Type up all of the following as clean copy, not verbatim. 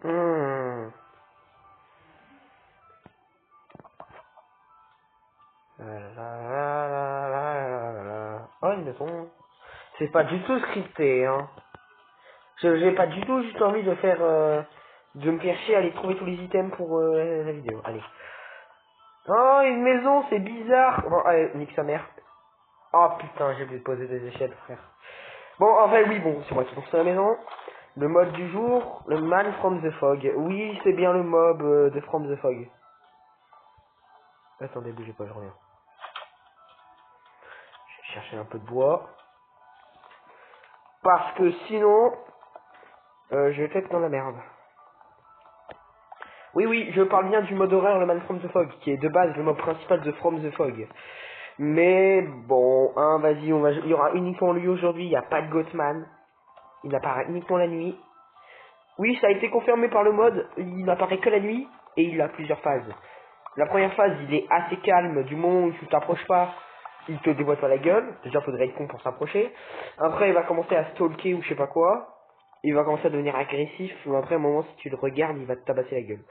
Hmm. Oh, une maison. C'est pas du tout scripté, hein. J'ai pas du tout juste envie de faire... de me faire chier à aller trouver tous les items pour la vidéo. Allez. Oh, une maison, c'est bizarre. Bon, allez, nique sa mère. Oh putain, j'ai oublié de poser des échelles, frère. Bon, en fait, oui, bon, c'est moi qui construis la maison. Le mode du jour, le Man from the Fog. Oui, c'est bien le mob de From the Fog. Attendez, bougez pas, je reviens. Je vais chercher un peu de bois. Parce que sinon, je vais être dans la merde. Oui, oui, je parle bien du mode horaire, le Man from the Fog, qui est de base le mode principal de From the Fog. Mais bon, hein, vas-y, il y aura uniquement lui aujourd'hui, il n'y a pas de Gothman. Il apparaît uniquement la nuit. Oui, ça a été confirmé par le mode, il n'apparaît que la nuit, et il a plusieurs phases. La première phase, il est assez calme, du moment où tu t'approches pas, il te déboîte pas la gueule. Déjà, faudrait être con pour s'approcher. Après, il va commencer à stalker ou je sais pas quoi. Il va commencer à devenir agressif. Ou après, à un moment, si tu le regardes, il va te tabasser la gueule.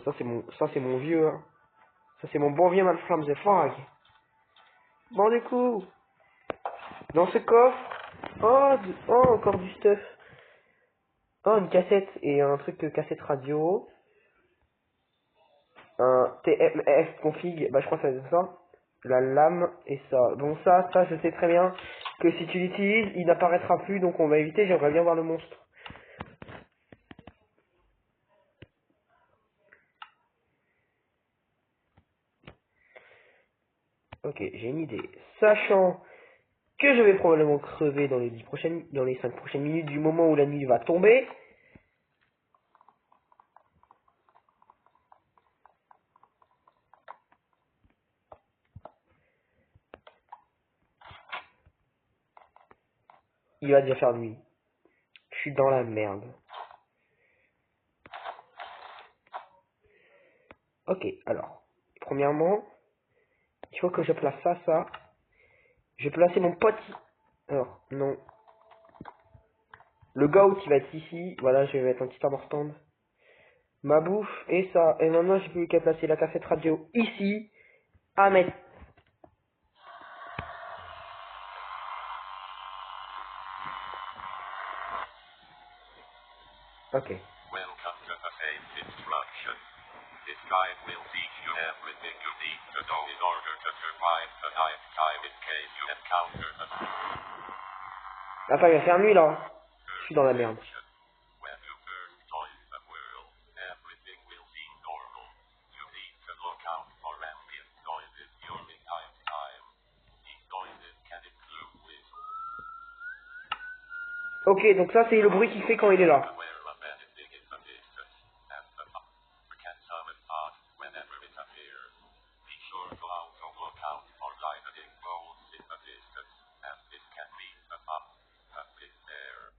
Ça, c'est mon vieux, hein. Ça, c'est mon bon vieux Man from the Fog. Bon, du coup, dans ce coffre, oh, encore du stuff. Oh, une cassette et un truc de cassette radio. Un TMF config, bah je crois que c'est ça. La lame et ça. Bon ça je sais très bien que si tu l'utilises, il n'apparaîtra plus, donc on va éviter, j'aimerais bien voir le monstre. Ok, j'ai une idée. Sachant que je vais probablement crever dans les 5 prochaines minutes du moment où la nuit va tomber. Il va déjà faire nuit. Je suis dans la merde. Ok, alors. Premièrement, il faut que je place ça. Je vais placer mon pote. Alors, non. Le goat, il va être ici. Voilà, je vais mettre un petit armor stand. Ma bouffe et ça. Et maintenant, j'ai plus qu'à placer la cassette radio ici. À mettre. Ok. Welcome to the safe instruction. This guide will teach you everything you need to know in order to survive the night time in case you encounter a Attends, il va faire nuit là. Je suis dans la merde. section. When you first join the world, everything will be normal. You need to look out for ambient noises during night time. These noises can include whistles. Ok, donc ça c'est le bruit qu'il fait quand il est là. Aware of anything in the distance, and the fire can summon thoughts whenever it appears. Be sure to also look out for lightning bolts in the distance, as this can mean the fire has been there.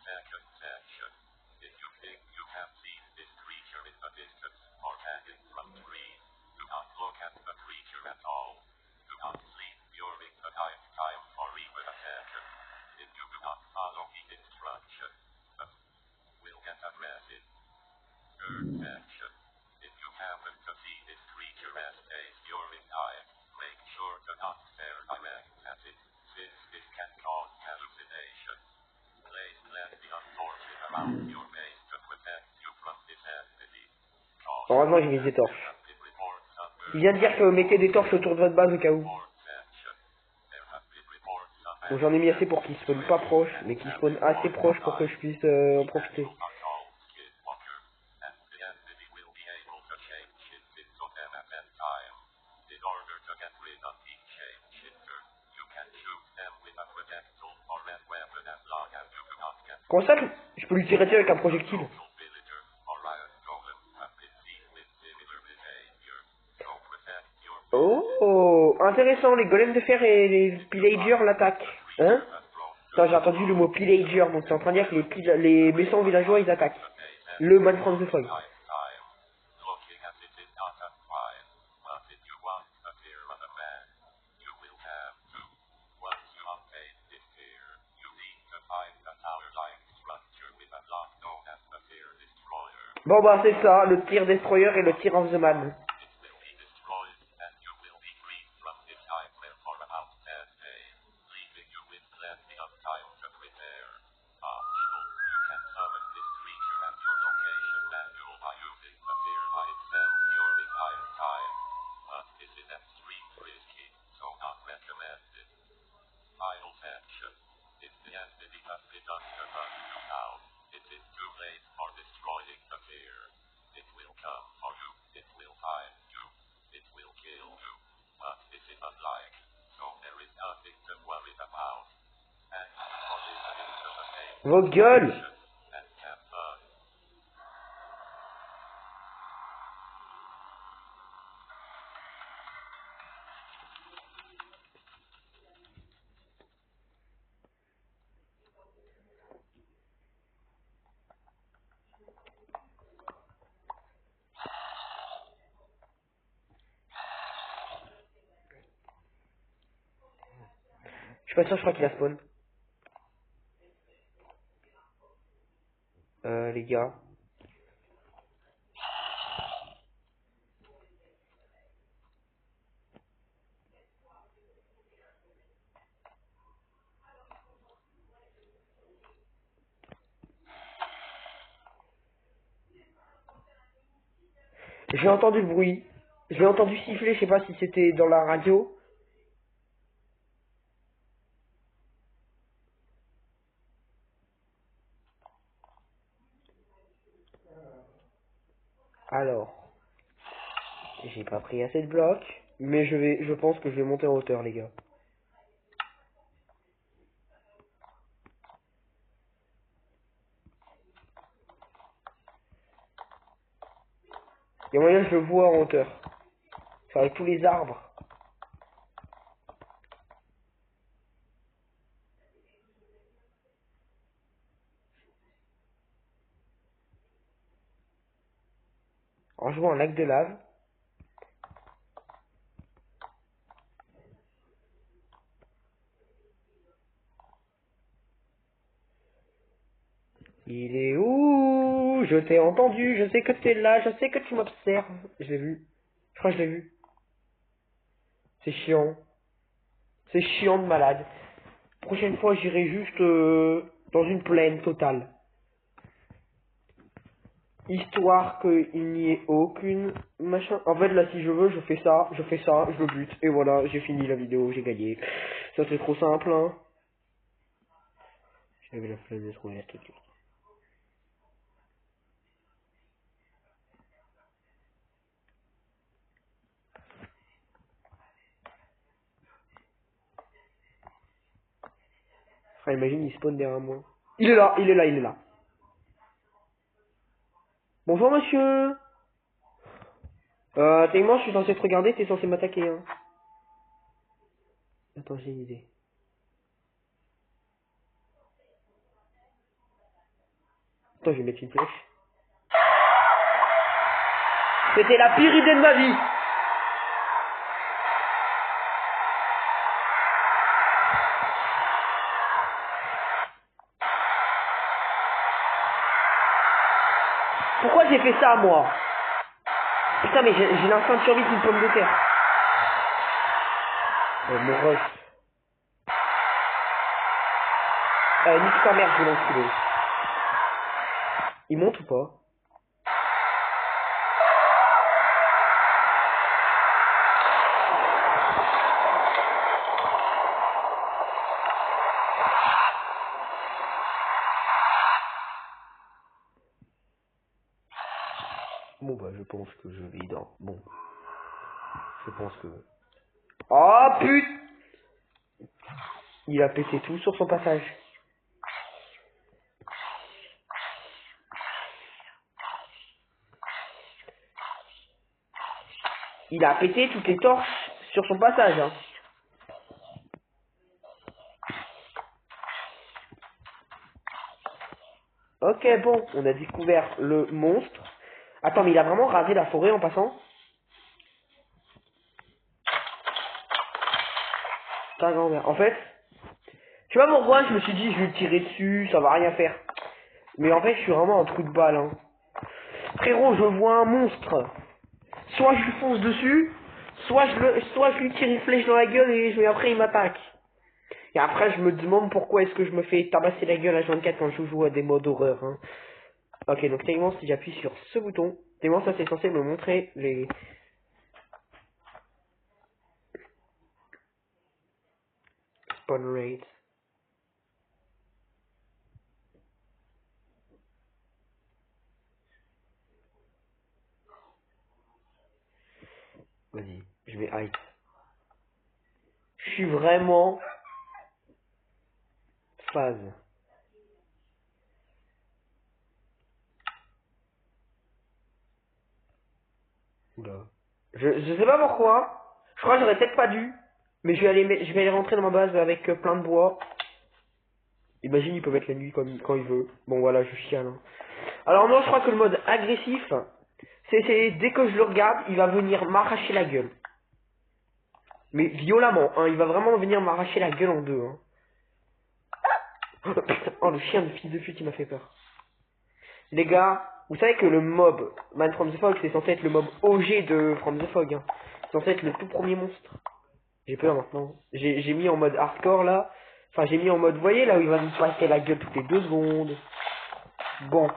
Second section. If you think you have seen this creature in the distance or hanging from trees, do not look at the creature at all. Do not sleep during the night time for even a second. If you do not follow the instructions, will get arrested. Third section. If you happen to see this creature as days during night, make sure to not stare direct at it, since this can cause hallucinations. Place plenty of torches around your base to protect you from this entity. Heureusement j'ai mis des torches. Il vient de dire que mettez des torches autour de votre base au cas où. Donc j'en ai mis assez pour qu'ils spawnent pas proches, mais qu'ils spawnent assez proches pour que je puisse en profiter. Comment ça, je peux lui tirer dessus avec un projectile? Oh, intéressant, les golems de fer et les pillagers l'attaquent. Hein? Attends, j'ai entendu le mot pillager, donc c'est en train de dire que les méchants villageois ils attaquent. Le Man from the Fog. Bon bah c'est ça, le tir destroyer et le tir of the man. Final section. It's the entity has been under you now. It is too late for destroying the fear. It will come for you. It will find you. It will kill you. But this is unlike. So there is nothing to worry about. And for listening to the name. Vos gueules! And have fun. Je suis pas sûr, je crois qu'il a spawn. Les gars. J'ai entendu le bruit. Je l'ai entendu siffler, je sais pas si c'était dans la radio. Alors. J'ai pas pris assez de blocs. Mais je pense que je vais monter en hauteur, les gars. Il y a moyen que je le vois en hauteur. Enfin, avec tous les arbres. En jouant un lac de lave. Il est où? Je t'ai entendu, je sais que t'es là, je sais que tu m'observes. Je l'ai vu. Je crois que je l'ai vu. C'est chiant. C'est chiant de malade. Prochaine fois, j'irai juste dans une plaine totale. Histoire qu'il n'y ait aucune machin. En fait, là, si je veux, je fais ça, je le bute. Et voilà, j'ai fini la vidéo, j'ai gagné. Ça, c'est trop simple, hein. J'avais la flemme de trouver la structure. Enfin, imagine, il spawn derrière moi. Il est là, il est là, il est là. Bonjour, monsieur. Techniquement, je suis censé te regarder, t'es censé m'attaquer, hein. Attends, j'ai une idée. Attends, je vais mettre une flèche. C'était la pire idée de ma vie. Pourquoi j'ai fait ça, moi? Putain, mais j'ai l'instinct de survie d'une pomme de terre. Mon rush. Nique ta mère, je vais l'enculer. Il monte ou pas? Bon bah je pense que je vais dans... Bon. Je pense que... Oh putain! Il a pété tout sur son passage. Il a pété toutes les torches sur son passage, hein. Ok, bon, on a découvert le monstre. Attends, mais il a vraiment rasé la forêt en passant? Putain, grand-mère. En fait, tu vois pourquoi je me suis dit je vais le tirer dessus, ça va rien faire. Mais en fait, je suis vraiment un trou de balle, hein. Frérot, je vois un monstre. Soit je lui fonce dessus, soit je lui tire une flèche dans la gueule et après il m'attaque. Et après je me demande pourquoi est-ce que je me fais tabasser la gueule à 24 quand je joue à des modes horreur. Hein. Ok, donc tellement si j'appuie sur ce bouton, tellement ça c'est censé me montrer les... Spawn rate. Vas-y, je vais hide. Je suis vraiment phase. Oula. Je sais pas pourquoi. Je crois que j'aurais peut-être pas dû. Mais je vais aller rentrer dans ma base avec plein de bois. Imagine, il peut mettre la nuit comme quand il veut. Bon voilà, je chiale. Hein. Alors non, je crois que le mode agressif, c'est dès que je le regarde, il va venir m'arracher la gueule. Mais violemment, hein, il va vraiment venir m'arracher la gueule en deux. Hein. Oh, le chien de fils de pute, il m'a fait peur. Les gars, vous savez que le mob Man from the Fog, c'est censé être le mob OG de From the Fog. Hein. C'est censé être le tout premier monstre. J'ai peur maintenant. J'ai mis en mode hardcore là. Enfin, j'ai mis en mode, vous voyez là où il va me passer la gueule toutes les 2 secondes. Bon.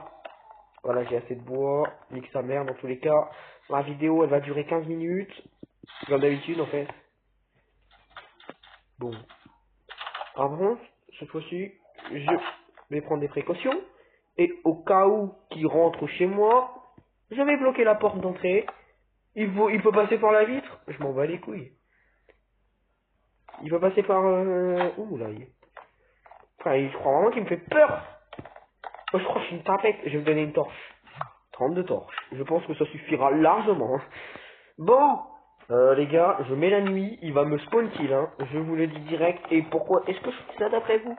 Voilà, j'ai assez de bois. Nique sa mère dans tous les cas. La vidéo, elle va durer 15 minutes. Comme d'habitude en fait. Bon. Alors par contre, cette fois-ci, je vais prendre des précautions. Et au cas où qu'il rentre chez moi, je vais bloquer la porte d'entrée. Il peut passer par la vitre. Je m'en bats les couilles. Il va passer par... Ouh là, enfin, je crois vraiment qu'il me fait peur. Moi, je crois que je suis une tapette. Je vais me donner une torche. 32 torches. Je pense que ça suffira largement. Bon, les gars, je mets la nuit. Il va me spawn kill, hein. Je vous le dis direct. Et pourquoi est-ce que je fais ça d'après vous?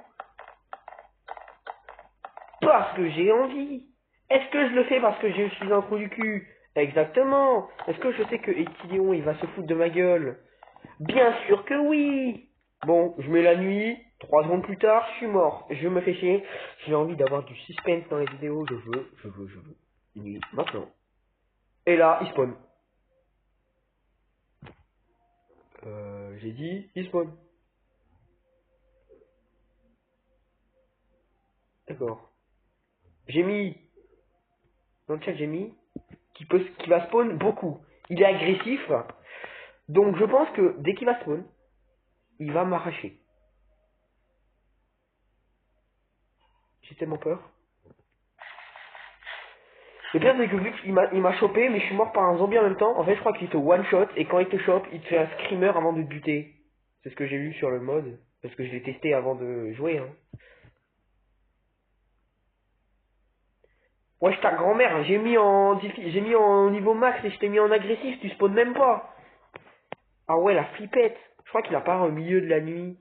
Parce que j'ai envie. Est-ce que je le fais parce que je suis un trou du cul? Exactement. Est-ce que je sais que Etylion, il va se foutre de ma gueule? Bien sûr que oui. Bon, je mets la nuit, 3 secondes plus tard, je suis mort. Je me fais chier. J'ai envie d'avoir du suspense dans les vidéos. Je veux. Nuit, maintenant. Et là, il spawn. J'ai dit, il spawn. D'accord. J'ai mis, dans le chat, j'ai mis, qui va spawn beaucoup. Il est agressif. Donc, je pense que dès qu'il va spawn, il va m'arracher. J'ai tellement peur. Le pire c'est que vu qu'il m'a chopé, mais je suis mort par un zombie en même temps, en fait je crois qu'il te one shot, et quand il te chope, il te fait un screamer avant de te buter. C'est ce que j'ai lu sur le mode, parce que je l'ai testé avant de jouer. Hein. Wesh ta grand-mère, j'ai mis en niveau max et je t'ai mis en agressif, tu spawns même pas. Ah ouais, la flippette. Je crois qu'il apparaît au milieu de la nuit.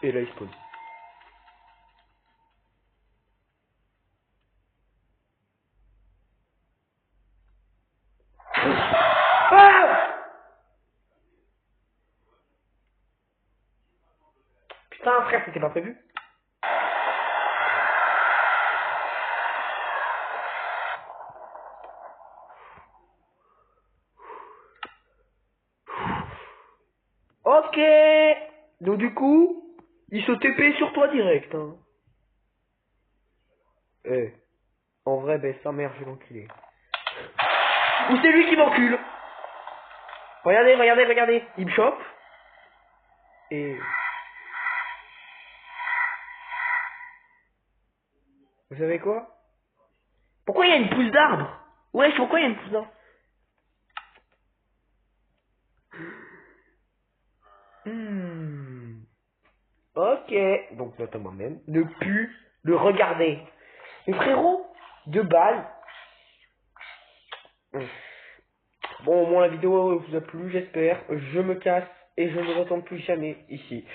Et là il spawn. Ah putain frère, c'était pas prévu. Ok. Donc du coup, il se TP sur toi direct. Hein. Eh, en vrai, ben sa mère, je vais l'enculer. Ou c'est lui qui m'encule. Regardez. Il me chope. Et... vous savez quoi? Pourquoi il y a une pousse d'arbre? Wesh, pourquoi il y a une pousse d'arbre? Ok. Donc note à moi-même. Ne plus le regarder. Mais frérot, 2 balles. Bon, au moins la vidéo vous a plu, j'espère. Je me casse et je ne retourne plus jamais ici.